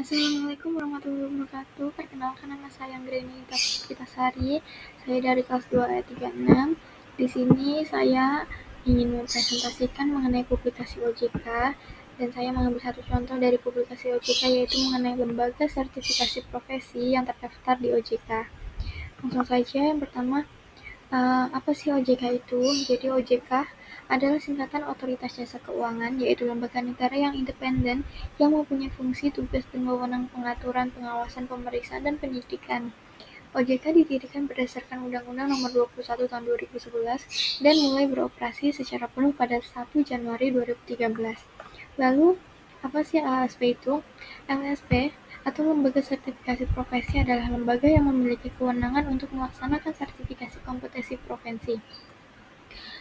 Assalamualaikum warahmatullahi wabarakatuh. Perkenalkan, nama saya Anggreni Puspitasari. Saya dari kelas 2 ayat 36. Di sini saya ingin mempresentasikan mengenai publikasi OJK, dan saya mengambil satu contoh dari publikasi OJK, yaitu mengenai lembaga sertifikasi profesi yang terdaftar di OJK. Langsung saja, yang pertama, apa sih OJK itu? Jadi OJK adalah singkatan Otoritas Jasa Keuangan, yaitu lembaga negara yang independen yang mempunyai fungsi, tugas, dan wewenang pengaturan, pengawasan, pemeriksaan, dan penyidikan. OJK didirikan berdasarkan Undang-Undang Nomor 21 Tahun 2011 dan mulai beroperasi secara penuh pada 1 Januari 2013. Lalu, apa sih LSP itu? LSP atau Lembaga Sertifikasi Profesi adalah lembaga yang memiliki kewenangan untuk melaksanakan sertifikasi kompetensi profesi.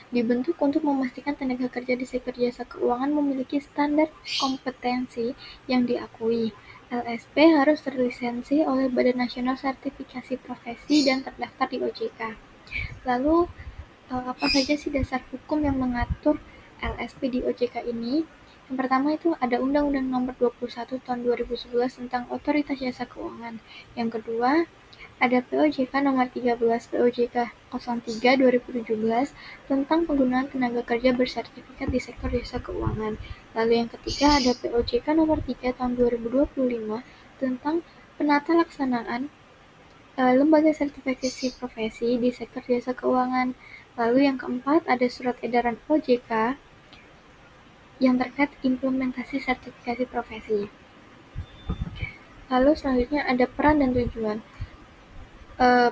Dibentuk untuk memastikan tenaga kerja di sektor jasa keuangan memiliki standar kompetensi yang diakui. LSP harus terlisensi oleh Badan Nasional Sertifikasi Profesi dan terdaftar di OJK. Lalu, apa saja sih dasar hukum yang mengatur LSP di OJK ini? Yang pertama itu ada Undang-Undang Nomor 21 Tahun 2011 tentang Otoritas Jasa Keuangan. Yang kedua, ada POJK Nomor 13 POJK 03 2017 tentang penggunaan tenaga kerja bersertifikat di sektor jasa keuangan. Lalu yang ketiga ada POJK Nomor 3 Tahun 2025 tentang penata laksanaan lembaga sertifikasi profesi di sektor jasa keuangan. Lalu yang keempat ada Surat Edaran OJK yang terkait implementasi sertifikasi profesi. Lalu selanjutnya ada peran dan tujuan.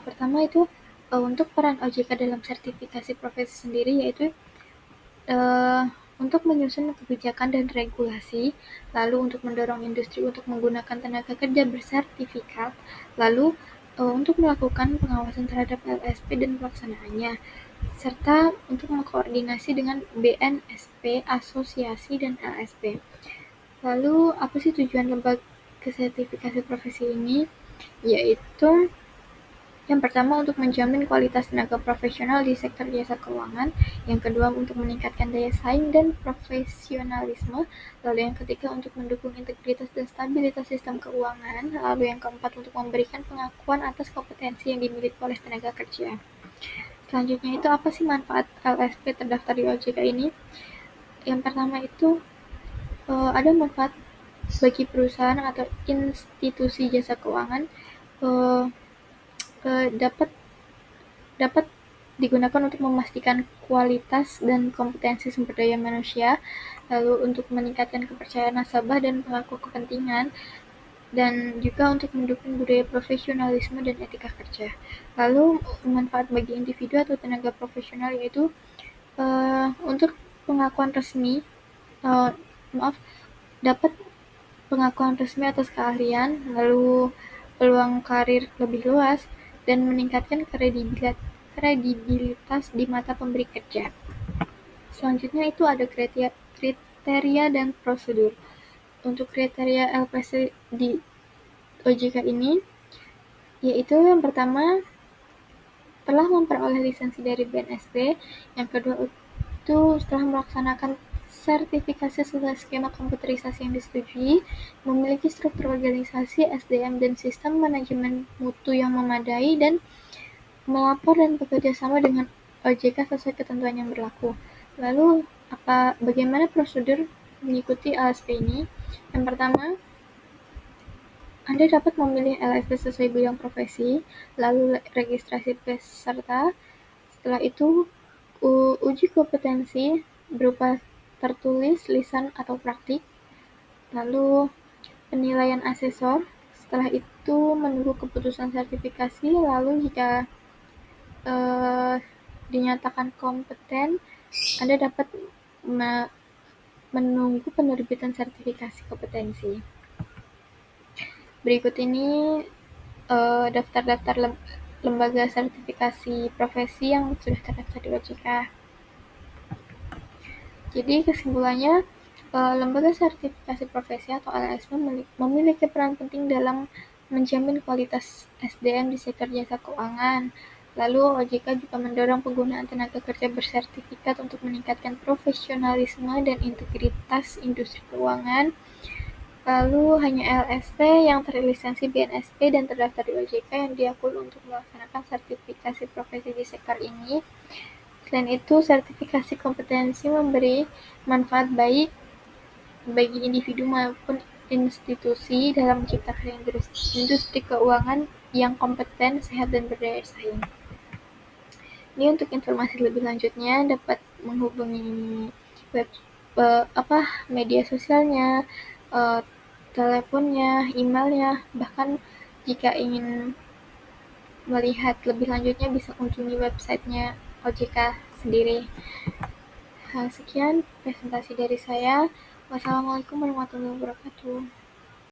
Pertama itu untuk peran OJK dalam sertifikasi profesi sendiri, yaitu untuk menyusun kebijakan dan regulasi, lalu untuk mendorong industri untuk menggunakan tenaga kerja bersertifikat, lalu untuk melakukan pengawasan terhadap LSP dan pelaksanaannya, serta untuk mengkoordinasi dengan BNSP, asosiasi, dan LSP. Lalu, apa sih tujuan lembaga sertifikasi profesi ini? Yaitu yang pertama untuk menjamin kualitas tenaga profesional di sektor jasa keuangan, yang kedua untuk meningkatkan daya saing dan profesionalisme, lalu yang ketiga untuk mendukung integritas dan stabilitas sistem keuangan, lalu yang keempat untuk memberikan pengakuan atas kompetensi yang dimiliki oleh tenaga kerja. Selanjutnya itu apa sih manfaat LSP terdaftar di OJK ini? Yang pertama itu ada manfaat bagi perusahaan atau institusi jasa keuangan, dapat digunakan untuk memastikan kualitas dan kompetensi sumber daya manusia, lalu untuk meningkatkan kepercayaan nasabah dan pelaku kepentingan, dan juga untuk mendukung budaya profesionalisme dan etika kerja. Lalu manfaat bagi individu atau tenaga profesional yaitu untuk pengakuan resmi, dapat pengakuan resmi atas keahlian, lalu peluang karir lebih luas, dan meningkatkan kredibilitas di mata pemberi kerja. Selanjutnya itu ada kriteria dan prosedur. Untuk kriteria LPC di OJK ini, yaitu yang pertama telah memperoleh lisensi dari BNSP, yang kedua itu setelah melaksanakan sertifikasi sesuai skema komputerisasi yang disetujui, memiliki struktur organisasi, SDM, dan sistem manajemen mutu yang memadai, dan melapor dan bekerja sama dengan OJK sesuai ketentuan yang berlaku. Lalu, bagaimana prosedur mengikuti LSP ini? Yang pertama, Anda dapat memilih LSP sesuai bidang profesi, lalu registrasi peserta. Setelah itu, uji kompetensi berupa tertulis, lisan, atau praktik. Lalu, penilaian asesor. Setelah itu, menunggu keputusan sertifikasi. Lalu, jika dinyatakan kompeten, Anda dapat menunggu penerbitan sertifikasi kompetensi. Berikut ini daftar-daftar lembaga sertifikasi profesi yang sudah terdaftar di OJK. Jadi kesimpulannya, lembaga sertifikasi profesi atau LSP memiliki peran penting dalam menjamin kualitas SDM di sektor jasa keuangan. Lalu OJK juga mendorong penggunaan tenaga kerja bersertifikat untuk meningkatkan profesionalisme dan integritas industri keuangan. Lalu hanya LSP yang terlisensi BNSP dan terdaftar di OJK yang diakui untuk melaksanakan sertifikasi profesi di sektor ini. Selain itu, sertifikasi kompetensi memberi manfaat baik bagi individu maupun institusi dalam menciptakan industri keuangan yang kompeten, sehat, dan berdaya saing. Ini untuk informasi lebih lanjutnya dapat menghubungi web media sosialnya, teleponnya, emailnya, bahkan jika ingin melihat lebih lanjutnya bisa kunjungi websitenya OJK sendiri. Sekian presentasi dari saya. Wassalamualaikum warahmatullahi wabarakatuh.